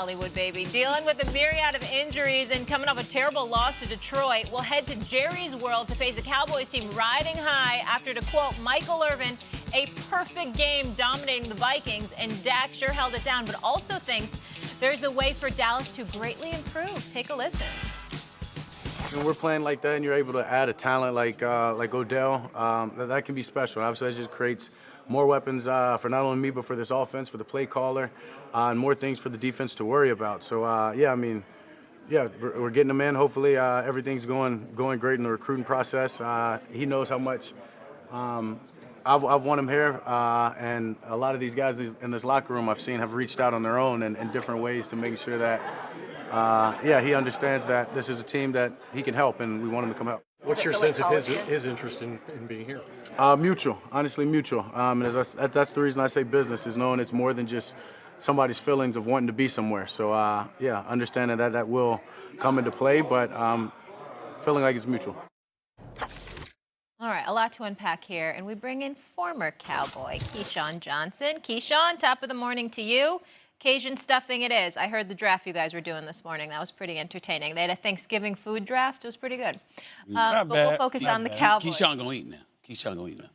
Hollywood, baby. Dealing with a myriad of injuries and coming off a terrible loss to Detroit, we'll head to Jerry's world to face a Cowboys team riding high after, to quote Michael Irvin, a perfect game dominating the Vikings, and Dak sure held it down, but also thinks there's a way for Dallas to greatly improve. Take a listen. When we're playing like that and you're able to add a talent like Odell, that can be special. Obviously, that just creates more weapons for not only me but for this offense, for the play caller, and more things for the defense to worry about. So, we're getting him in. Hopefully, everything's going great in the recruiting process. He knows how much I've won him here, and a lot of these guys in this locker room I've seen have reached out on their own in different ways to make sure that he understands that this is a team that he can help, and we want him to come help. What's your sense of his interest in being here? Mutual, honestly mutual. And that's the reason I say business, is knowing it's more than just somebody's feelings of wanting to be somewhere. So, understanding that will come into play, but feeling like it's mutual. All right, a lot to unpack here, and we bring in former Cowboy Keyshawn Johnson. Keyshawn, top of the morning to you. Cajun stuffing it is. I heard the draft you guys were doing this morning. That was pretty entertaining. They had a Thanksgiving food draft. It was pretty good. But we'll focus on the Cowboys. Keyshawn gonna eat now.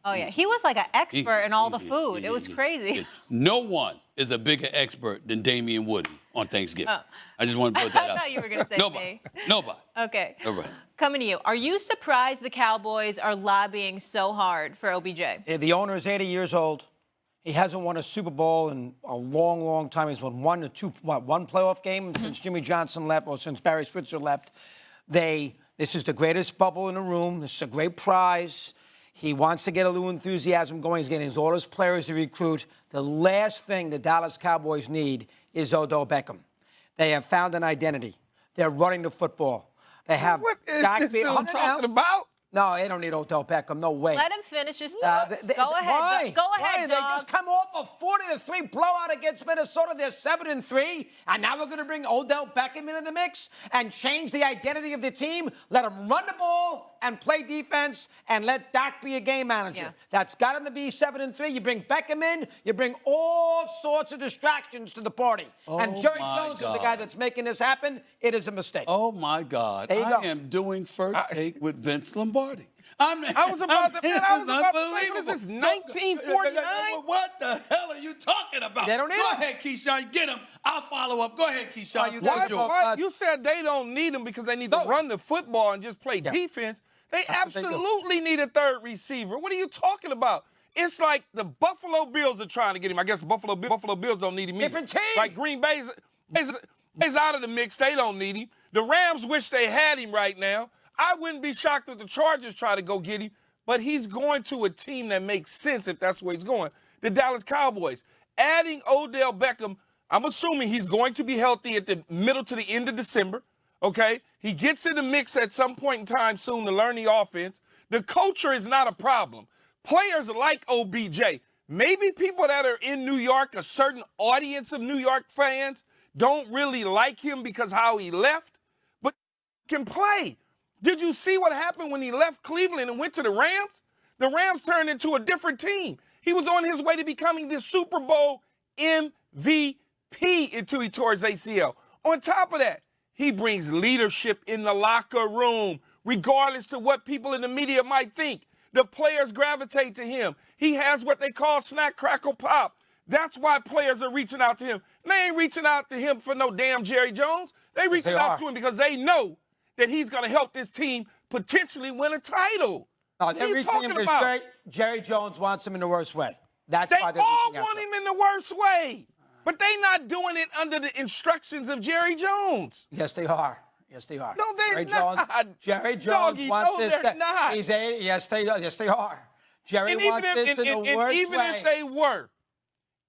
Oh, yeah. He was like an expert in all the food. It was crazy. Yeah. No one is a bigger expert than Damian Woody on Thanksgiving. I just want to put that out. I thought you were going to say me. Nobody. Okay. Nobody. Coming to you. Are you surprised the Cowboys are lobbying so hard for OBJ? The owner is 80 years old. He hasn't won a Super Bowl in a long, long time. He's won one playoff game since Jimmy Johnson left, or since Barry Switzer left. This is the greatest bubble in the room. This is a great prize. He wants to get a little enthusiasm going. He's getting all his players to recruit. The last thing the Dallas Cowboys need is Odell Beckham. They have found an identity. They're running the football. They have. What is this dude talking about? No, they don't need Odell Beckham. No way. Let him finish his thoughts. Go ahead. Why? Go ahead, They dog. just come off a 40-3 blowout against Minnesota. They're 7-3, and now we're going to bring Odell Beckham into the mix and change the identity of the team. Let him run the ball and play defense, and let Dak be a game manager. Yeah. That's got him to be 7-3. You bring Beckham in, you bring all sorts of distractions to the party. And Jerry Jones is the guy that's making this happen. It is a mistake. Oh, my God. There you go. I am doing first take with Vince Lombardi. I was about to say, what is this, 1949? What the hell are you talking about? They don't need Go him. ahead, Keyshawn. Get him. I'll follow up. Go ahead, Keyshawn. Why? You said they don't need him because they need to run the football and just play defense. They absolutely need a third receiver. What are you talking about? It's like the Buffalo Bills are trying to get him. I guess the Buffalo Bills don't need him either. Different team. Like Green Bay's out of the mix. They don't need him. The Rams wish they had him right now. I wouldn't be shocked if the Chargers try to go get him, but he's going to a team that makes sense if that's where he's going. The Dallas Cowboys. Adding Odell Beckham, I'm assuming he's going to be healthy at the middle to the end of December, okay? He gets in the mix at some point in time soon to learn the offense. The culture is not a problem. Players like OBJ, maybe people that are in New York, a certain audience of New York fans, don't really like him because how he left, but can play. Did you see what happened when he left Cleveland and went to the Rams? The Rams turned into a different team. He was on his way to becoming the Super Bowl MVP until he tore his ACL. On top of that, he brings leadership in the locker room, regardless to what people in the media might think. The players gravitate to him. He has what they call snack, crackle, pop. That's why players are reaching out to him. They ain't reaching out to him for no damn Jerry Jones. They reaching out to him because they know that he's going to help this team potentially win a title. No, they're reaching him because Jerry Jones wants him in the worst way. That's why they're all reaching out want to him in the worst way, but they not doing it under the instructions of Jerry Jones. Yes, they are. Yes, they are. No, they're Jerry not. Jerry Jones Doggy, wants no, this. they're not. Yes, they are. Jerry wants this in the worst even way. if they were,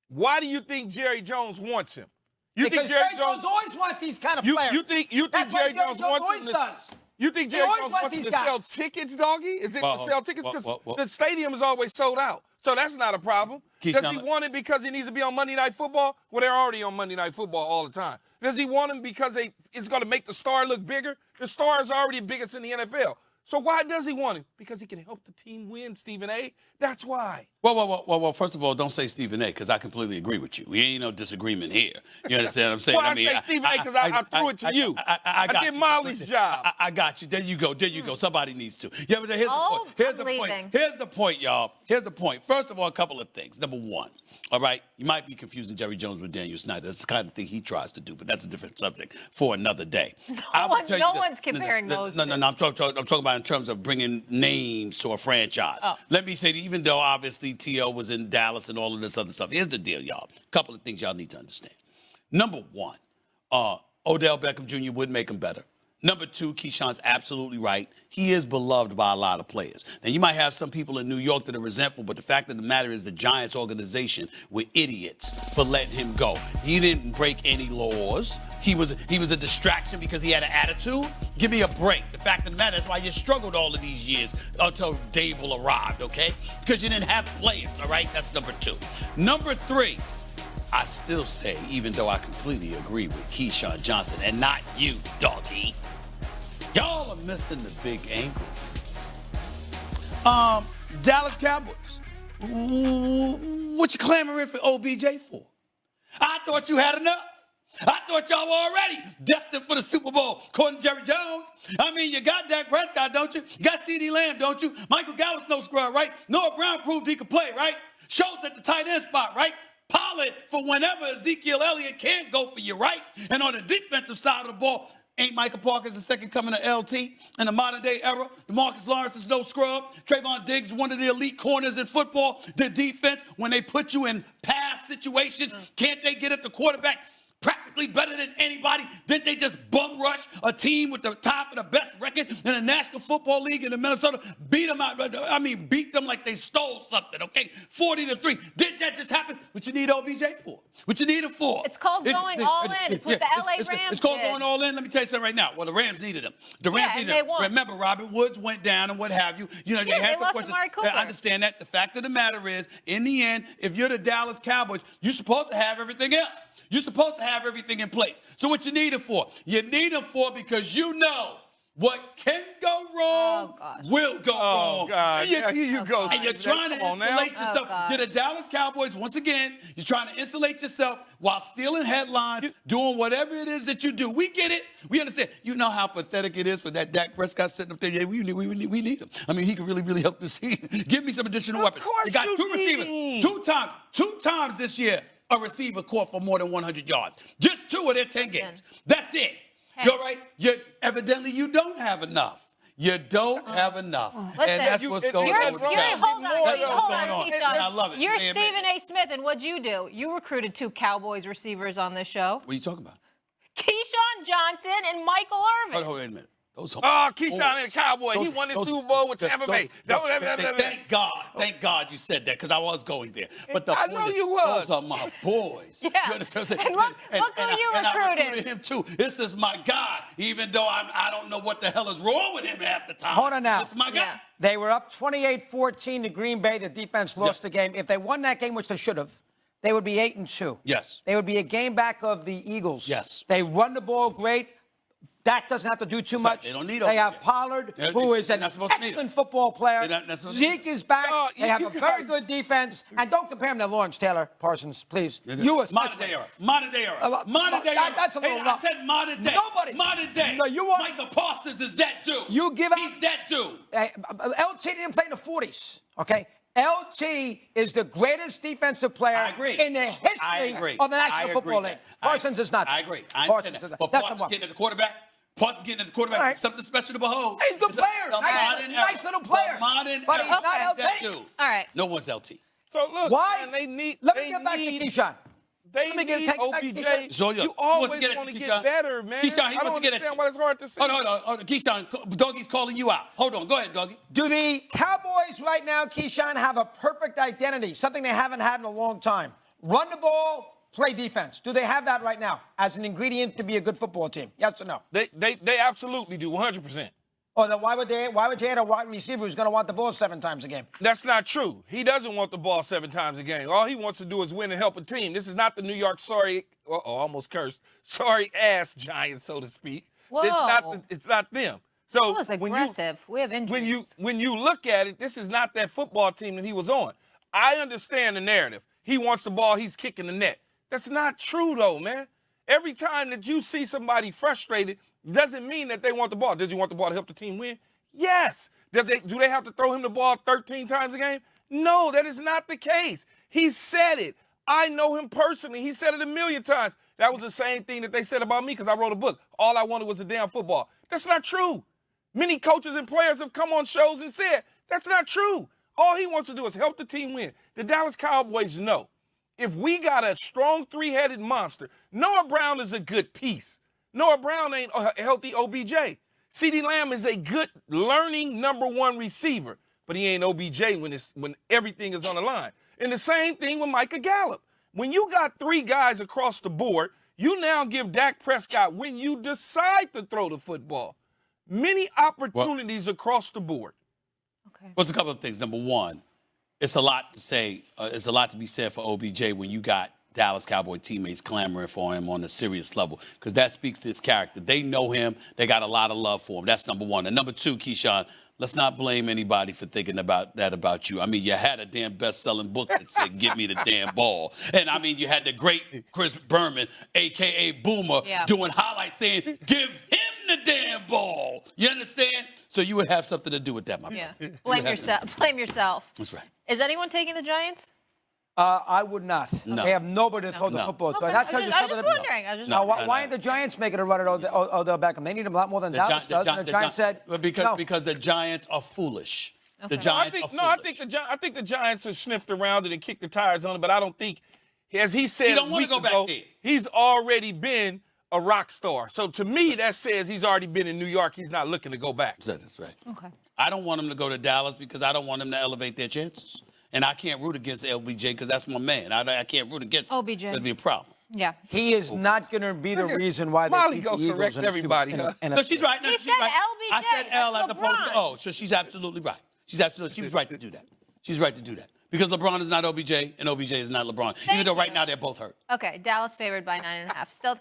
why do you think Jerry Jones wants him? You because think Jerry Jones always wants these kind of players. You think Jerry Jones wants him to? You think Jerry Jones wants him to sell tickets, doggy? Is it to sell tickets? Because the stadium is always sold out. So that's not a problem. Does he want it because he needs to be on Monday Night Football? Well, they're already on Monday Night Football all the time. Does he want him because it's going to make the star look bigger? The star is already biggest in the NFL. So why does he want him? Because he can help the team win, Stephen A. That's why. Well, first of all, don't say Stephen A. because I completely agree with you. We ain't no disagreement here. You understand what I'm saying? Well, I say Stephen A. because I threw it to you. I did Molly's job. I got you. There you go. There you go. Somebody needs to. Yeah, but here's the point. Here's the point. Here's the point, y'all. Here's the point. First of all, a couple of things. Number one, all right, you might be confusing Jerry Jones with Daniel Snyder. That's the kind of thing he tries to do, but that's a different subject for another day. No one's comparing those. No. I'm talking about in terms of bringing names to a franchise. Oh. Let me say that even though obviously T.O. was in Dallas and all of this other stuff, here's the deal, y'all. A couple of things y'all need to understand. Number one, Odell Beckham Jr. would make him better. Number two, Keyshawn's absolutely right. He is beloved by a lot of players. Now, you might have some people in New York that are resentful, but the fact of the matter is the Giants organization were idiots for letting him go. He didn't break any laws. He was a distraction because he had an attitude. Give me a break. The fact of the matter is why you struggled all of these years until Dable arrived, okay? Because you didn't have players, all right? That's number two. Number three, I still say, even though I completely agree with Keyshawn Johnson and not you, doggy, y'all are missing the big angle. Dallas Cowboys, what you clamoring for OBJ for? I thought you had enough. I thought y'all were already destined for the Super Bowl, according to Jerry Jones. I mean, you got Dak Prescott, don't you? You got CeeDee Lamb, don't you? Michael Gallup's no scrub, right? Noah Brown proved he could play, right? Schultz at the tight end spot, right? Pollard for whenever Ezekiel Elliott can't go for you, right? And on the defensive side of the ball, ain't Micah Parsons the second coming of LT in the modern day era? DeMarcus Lawrence is no scrub. Trayvon Diggs is one of the elite corners in football. The defense, when they put you in pass situations, can't they get at the quarterback practically better than anybody? Didn't they just bum rush a team with the tie for the best record in the National Football League in Minnesota? Beat them out. I mean, beat them like they stole something, okay? 40-3. Didn't that just happen? What you need OBJ for? What you need it for? It's called going all in. It's what the LA Rams It's called going all in. Let me tell you something right now. Well, the Rams needed him. The Rams needed him. Remember, Robert Woods went down and what have you. You know, they had some questions. I understand that. The fact of the matter is, in the end, if you're the Dallas Cowboys, you're supposed to have everything else. You're supposed to have everything in place. So what you need it for? You need it for because you know what can go wrong will go wrong. Oh, God. Here you go. And you're trying to insulate yourself. You're the Dallas Cowboys, once again, you're trying to insulate yourself while stealing headlines, doing whatever it is that you do. We get it. We understand. You know how pathetic it is for that Dak Prescott sitting up there. Yeah, we need him. I mean, he can really help this team. Give me some additional weapons. You got two receivers. Two times this year. A receiver caught for more than 100 yards. Just 2 of their 10 games. That's it. Hey. You're right. Evidently, you don't have enough. You don't have enough. Listen, and that's what's going on. Hold on. I love it. You're Stephen A. Smith, and what'd you do? You recruited 2 Cowboys receivers on this show. What are you talking about? Keyshawn Johnson and Michael Irvin. Hold on, wait a minute. Keyshawn and the Cowboy. He won the Super Bowl with Tampa Bay. Thank God you said that because I was going there. But I know you was. Those are my boys. Yeah. You understand what I'm saying? And look who you recruited. I recruited him too. This is my guy, even though I don't know what the hell is wrong with him half the time. Hold on now. This is my guy. Yeah. They were up 28-14 to Green Bay. The defense lost the game. If they won that game, which they should have, they would be 8-2. Yes. They would be a game back of the Eagles. Yes. They run the ball great. Dak doesn't have to do too much. They don't need They have Pollard, who is an excellent football player. Zeke is back. They have a very good defense. And don't compare him to Lawrence Taylor, Parsons, please. Modern day era. That's a little rough. I said modern day. Nobody. Modern day. No, you want. Michael Parsons is that dude. He's that dude. LT didn't play in the 40s, okay? LT is the greatest defensive player in the history of the National Football League. Parsons is not. I agree. I understand that. But Parsons getting at the quarterback. Right. Something special to behold. He's a good player. Nice little player. But he's not LT. All right. No one's LT. So look, why? Man, Let me get back to Keyshawn. They need OBJ. You always want to get better, man. Keyshawn, I don't understand why it's hard to say. Hold on. Keyshawn, Doggie's calling you out. Hold on. Go ahead, Doggie. Do the Cowboys right now, Keyshawn, have a perfect identity, something they haven't had in a long time? Run the ball, play defense. Do they have that right now as an ingredient to be a good football team? Yes or no? They absolutely do, 100%. Oh, then why would you add a wide receiver who's going to want the ball 7 times a game? That's not true. He doesn't want the ball 7 times a game. All he wants to do is win and help a team. This is not the New York almost cursed, sorry ass Giants, so to speak. Whoa. It's not them. So That was aggressive. We have injuries. when you look at it, this is not that football team that he was on. I understand the narrative. He wants the ball, he's kicking the net. That's not true, though, man. Every time that you see somebody frustrated, doesn't mean that they want the ball. Does he want the ball to help the team win? Yes. Do they have to throw him the ball 13 times a game? No, that is not the case. He said it. I know him personally. He said it a million times. That was the same thing that they said about me because I wrote a book. All I wanted was a damn football. That's not true. Many coaches and players have come on shows and said, that's not true. All he wants to do is help the team win. The Dallas Cowboys know if we got a strong three-headed monster, Noah Brown is a good piece. Noah Brown ain't a healthy OBJ. CeeDee Lamb is a good learning number one receiver, but he ain't OBJ when everything is on the line. And the same thing with Micah Gallup. When you got three guys across the board, you now give Dak Prescott, when you decide to throw the football, many opportunities across the board. Okay. What's a couple of things? Number one, it's a lot to say. It's a lot to be said for OBJ when you got Dallas Cowboy teammates clamoring for him on a serious level, because that speaks to his character. They know him. They got a lot of love for him. That's number one. And number two, Keyshawn, let's not blame anybody for thinking about you. I mean, you had a damn best-selling book that said, "Give me the damn ball." And, I mean, you had the great Chris Berman, a.k.a. Boomer, doing highlights saying, "Give him the damn ball." You understand? So you would have something to do with that, my brother. Yeah. Blame yourself. Blame yourself. That's right. Is anyone taking the Giants? I would not. No. They have nobody to throw the football to. Okay. That tells you I'm something just about- wondering. Now, why aren't the Giants making a run at Odell Beckham? They need him a lot more than Dallas does. And the Giants said, because the Giants are foolish. Okay. The Giants are foolish. I think the Giants have sniffed around it and kicked the tires on it, but I don't think, as he said, He don't wanna go back there. he's already been a rock star. So to me, that says he's already been in New York. He's not looking to go back. That's right. Okay. I don't want him to go to Dallas because I don't want him to elevate their chances. And I can't root against LBJ because that's my man. I can't root against OBJ. That'd be a problem. Yeah. he is not going to be the reason why they Molly beat go the Eagles correct in a everybody, Super- huh? in a- No, she's right. No, He she's said right. LBJ. I said L as That's opposed to LeBron. O. So she's absolutely right. She was right to do that. She's right to do that. Because LeBron is not OBJ and OBJ is not LeBron. Even though right now they're both hurt. Okay. Dallas favored by 9.5. Still